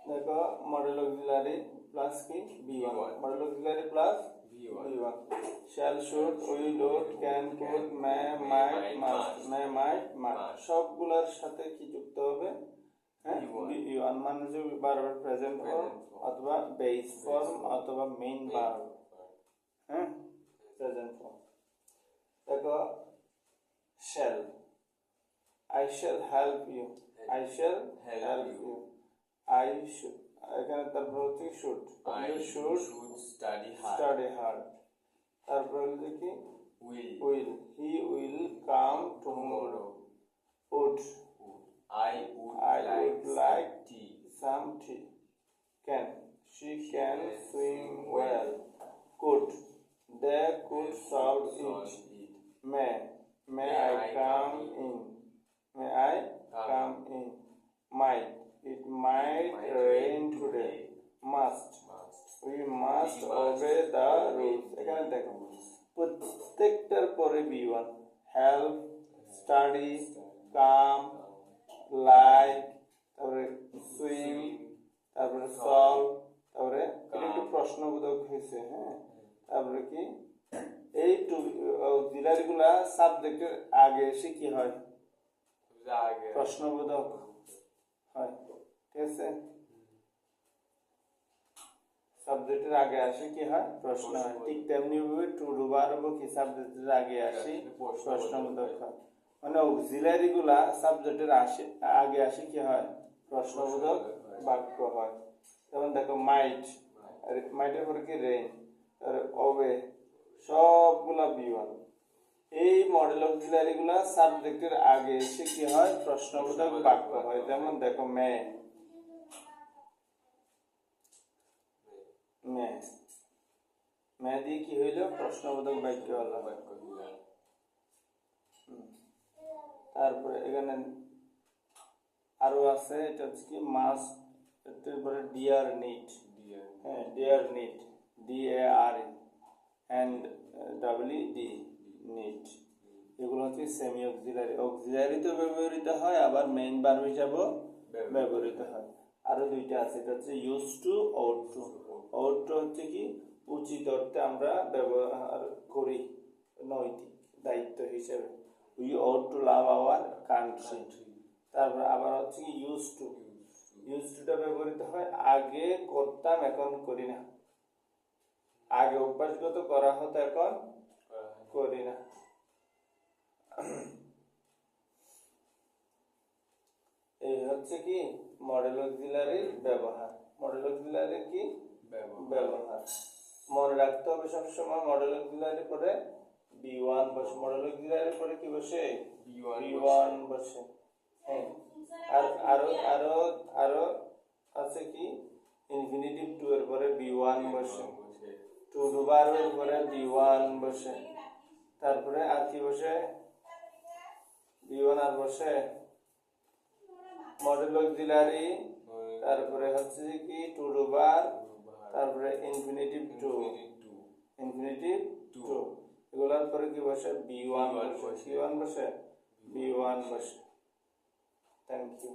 দেখো modal auxiliary plus কি বি1, মডেল অক্সিলারি প্লাস বি1। Shall, should, will, would, can, could, may, might, must, may, might, must সবগুলোর সাথে কি যুক্ত হবে? হ্যাঁ, বি1 মানে যে বারবার প্রেজেন্ট ফর্ম অথবা বেস ফর্ম অথবা মেইন ভার্ব। হ্যাঁ, প্রেজেন্ট ফর্ম। দেখো shall, I shall help you, I shall help you, I should, এখানে তারপর হচ্ছে should, you should study hard, তারপর হচ্ছে কি will, he will come tomorrow, would, I would like some tea, can, she can swim well, could, they could solve it, may I come in, may I come in, might, it might rain today, must, we must obey the rules। এখানে দেখো প্রত্যেকটার পরে B one, help, study, কাম, like, তারপরে swim, তারপরে solve, তারপরে একটু প্রশ্নবোধক হয়েছে। হ্যাঁ, তারপরে কি এই অক্সিলারি গুলা সাবজেক্টের আগে এসে কি হয়? প্রশ্নবোধক হয়। ঠিক আছে, সাবজেক্টের আগে আসে কি হয়? প্রশ্ন হয়। ঠিক তেমনি ভাবে টু ডু ভার্ব কি সাবজেক্টের আগে আসে প্রশ্নবোধক হয়। মানে অক্সিলারি গুলা সাবজেক্টের আগে আসে কি হয়? প্রশ্নবোধক বাক্য হয়। যেমন দেখো মাইট, মাইটের পরে কি রেইন, ওবে, সবগুলা বি1। এই মডেল অক্সিলারি গুলা সাবজেক্টের আগে এসে কি হয়? প্রশ্নবোধক বাক্য হয়। যেমন দেখো মে, মে দিয়ে কি হইল? প্রশ্নবোধক বাক্য হলো। তারপরে এখানে আরো আছে, এটা হচ্ছে কি মাস্ট, তারপরে ডিয়ার নিড, হ্যাঁ dare need, DARE and WD need, এগুলো হচ্ছে সেমি অক্সিলারি। অক্সিলারিতে ব্যবহৃত হয়, আবার মেইন ভার্ব হিসাবেও ব্যবহৃত হয়। আরো দুইটা আছে, এটা হচ্ছে use to, ought to। ought to হচ্ছে কি উচিত অর্থে আমরা ব্যবহার করি, নৈতিক দায়িত্ব হিসেবে। We ought to love our country। তারপর আবার হচ্ছে কি ইউজ টু, ইউজ টুটা ব্যবহৃত হয় আগে করতাম এখন করি না, আগে অভ্যাসগত করা হতো এখন করি না। এই হচ্ছে কি মডেল অক্সিলারির ব্যবহার। মডেল অক্সিলারির কি ব্যবহার মনে রাখতে হবে সবসময়। মডেল অক্সিলারির পরে বি1 বসে, মডেল অক্সিলারির পরে কি বসে? বি1 বসে। হ্যাঁ, আর আরো আরো আরো আছে কি ইনফিনিটিভ টু এর পরে বি1 বসে, টু ডু ভার্বের পরে বি1 বসে, তারপরে আর কি বসে? বি1 আর বসে মডেল অক্সিলারি, তারপরে হচ্ছে কি টু ডু ভার্ব, তারপরে ইনফিনিটিভ টু, ইনফিনিটিভ টু, এগুলোর পরে কি বসে? বি1 বসে, বি1 বসে, বি1 বসে। Thank you.